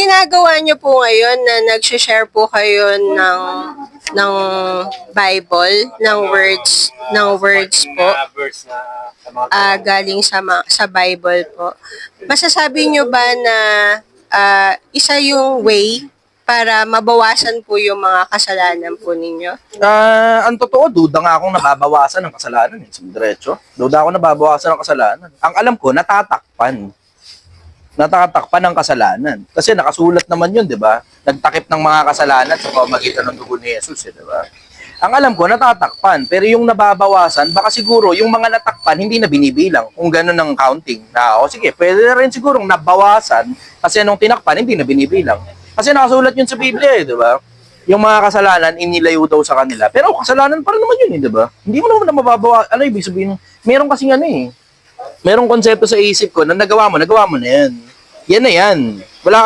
ginagawa niyo po ngayon na nag-share po kayo ng Bible, ng words po, galing sa Bible po. Masasabi niyo ba na isa yung way para mabawasan po yung mga kasalanan po ninyo? Ang totoo, duda nga akong nababawasan ng kasalanan. Diretso. Duda ako nababawasan ng kasalanan. Ang alam ko, natatakpan ng kasalanan. Kasi nakasulat naman yun, di ba? Nagtakip ng mga kasalanan sa pamamagitan ng dugo ni Jesus, di ba? Ang alam ko, natatakpan. Pero yung nababawasan, baka siguro yung mga natakpan, hindi na binibilang. Kung gano'n ang counting. Na, sige, pwede rin siguro nabawasan kasi nung tinakpan, hindi na binibilang. Kasi nakasulat yun sa Biblia, di ba? Yung mga kasalanan, inilayo daw sa kanila. Pero kasalanan pa rin naman yun, di ba? Hindi mo naman na mababawa. Ano ibig sabihin? Meron kasing merong konsepto sa isip ko na nagawa mo na yan. Yan na yan. Wala